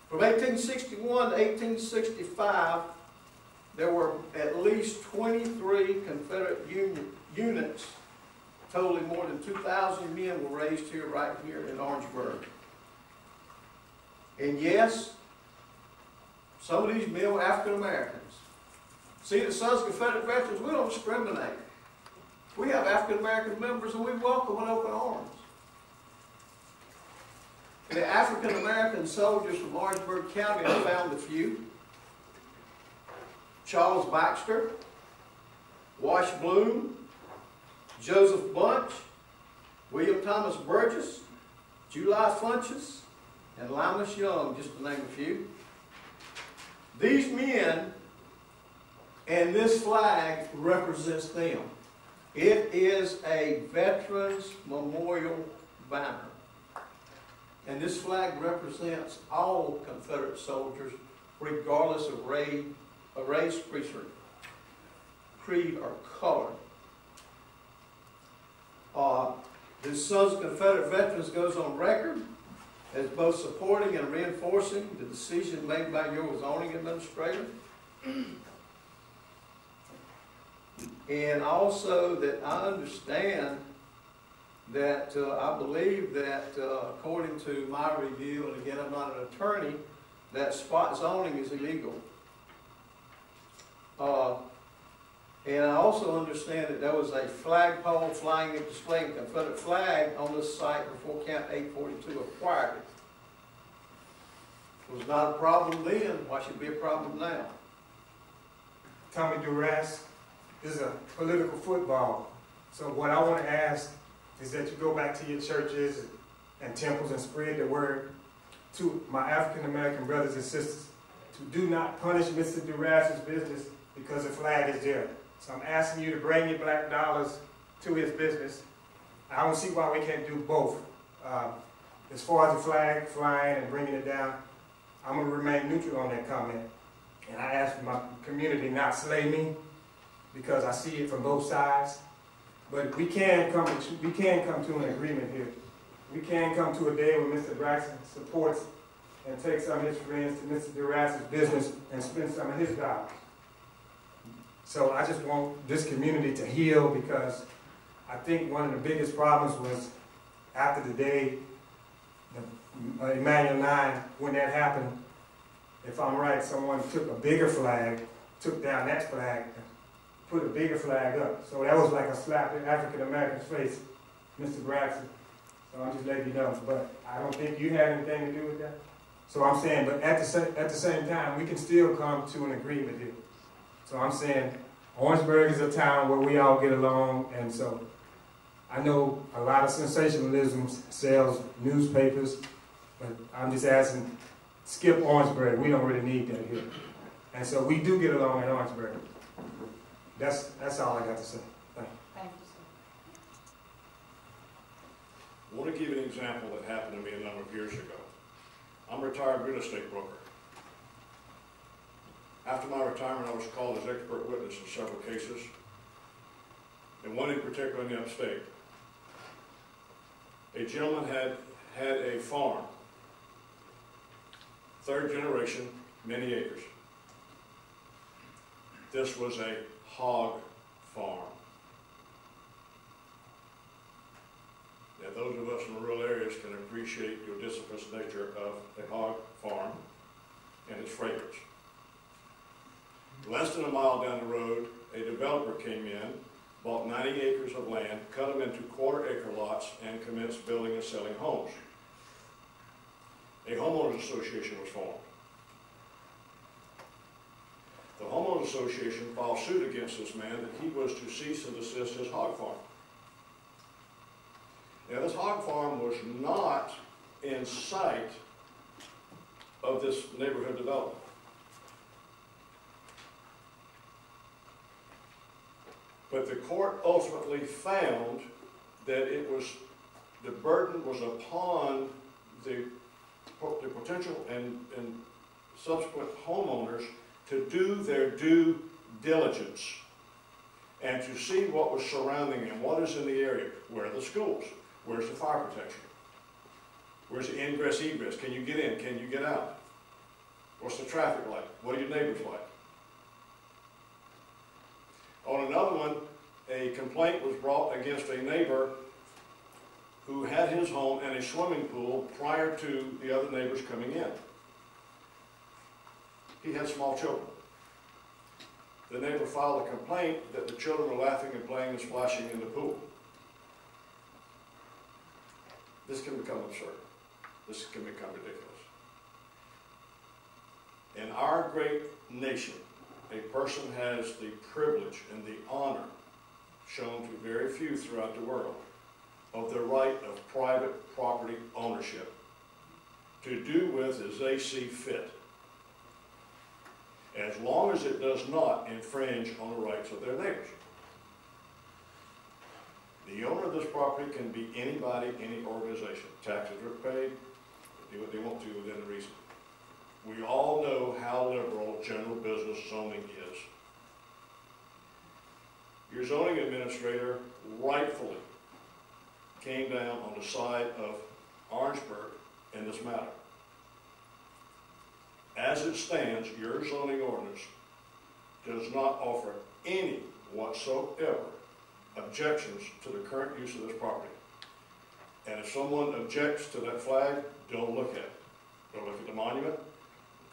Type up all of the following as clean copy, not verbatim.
From 1861 to 1865, there were at least 23 Confederate units, totaling more than 2,000 men were raised here, right here in Orangeburg. And yes, some of these men were African Americans. See, the Sons of Confederate Veterans, we don't discriminate. We have African American members and we welcome with open arms. The African American soldiers from Orangeburg County, I found a few. Charles Baxter, Wash Bloom, Joseph Bunch, William Thomas Burgess, July Funches, and Limas Young, just to name a few. These men and this flag represents them. It is a Veterans Memorial banner. And this flag represents all Confederate soldiers, regardless of race, creed, or color. The Sons of Confederate Veterans goes on record as both supporting and reinforcing the decision made by your zoning administrator. And also that I understand that I believe that according to my review, and again I'm not an attorney, that spot zoning is illegal. And I also understand that there was a flagpole flying and displaying a Confederate flag on this site before Camp 842 acquired it. It was not a problem then. Why should it be a problem now? Tommy Duras, this is a political football. So what I want to ask is that you go back to your churches and temples and spread the word to my African American brothers and sisters to do not punish Mr. Duras's business because the flag is there. So I'm asking you to bring your black dollars to his business. I don't see why we can't do both. As far as the flag flying and bringing it down, I'm going to remain neutral on that comment. And I ask my community not slay me because I see it from both sides. But we can come to an agreement here. We can come to a day where Mr. Braxton supports and takes some of his friends to Mr. Duras's business and spend some of his dollars. So I just want this community to heal because I think one of the biggest problems was after the day, Emmanuel 9, when that happened, if I'm right, someone took a bigger flag, took down that flag, and put a bigger flag up. So that was like a slap in African American's face, Mr. Braxton. So I'm just letting you know. But I don't think you had anything to do with that. So I'm saying, but at the same time, we can still come to an agreement here. So I'm saying Orangeburg is a town where we all get along, and so I know a lot of sensationalism sells newspapers, but I'm just asking, skip Orangeburg. We don't really need that here. And so we do get along in Orangeburg. That's all I got to say. Thank you. Thank you, sir. I want to give you an example that happened to me a number of years ago. I'm a retired real estate broker. After my retirement, I was called as expert witness in several cases, and one in particular in the upstate. A gentleman had a farm, third generation, many acres. This was a hog farm. Now, those of us in the rural areas can appreciate the deciduous nature of a hog farm and its fragrance. Less than a mile down the road, a developer came in, bought 90 acres of land, cut them into quarter-acre lots, and commenced building and selling homes. A homeowners association was formed. The homeowners association filed suit against this man that he was to cease and desist his hog farm. Now, this hog farm was not in sight of this neighborhood development. But the court ultimately found that the burden was upon the potential and subsequent homeowners to do their due diligence and to see what was surrounding them, what is in the area, where are the schools, where's the fire protection, where's the ingress egress, can you get in, can you get out, What's the traffic like? What are your neighbors like? On another one, a complaint was brought against a neighbor who had his home and a swimming pool prior to the other neighbors coming in. He had small children. The neighbor filed a complaint that the children were laughing and playing and splashing in the pool. This can become absurd. This can become ridiculous. In our great nation, a person has the privilege and the honor shown to very few throughout the world of the right of private property ownership to do with as they see fit, as long as it does not infringe on the rights of their neighbors. The owner of this property can be anybody, any organization. Taxes are paid, they do what they want to within reason. We all know how liberal general business zoning is. Your zoning administrator rightfully came down on the side of Orangeburg in this matter. As it stands, your zoning ordinance does not offer any whatsoever objections to the current use of this property. And if someone objects to that flag, don't look at it. Don't look at the monument.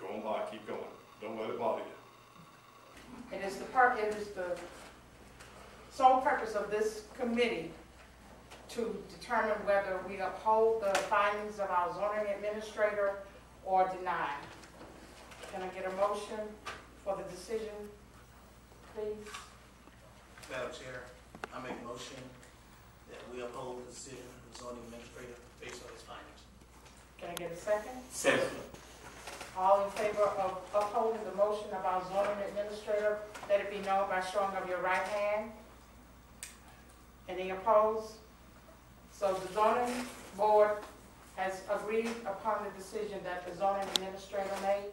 Go on by, keep going. Don't let it bother you. It is the sole purpose of this committee to determine whether we uphold the findings of our zoning administrator or deny. Can I get a motion for the decision, please? Madam Chair, I make a motion that we uphold the decision of the zoning administrator based on his findings. Can I get a second? Second. All in favor of upholding the motion of our zoning administrator, let it be known by showing of your right hand. Any opposed? So the zoning board has agreed upon the decision that the zoning administrator made.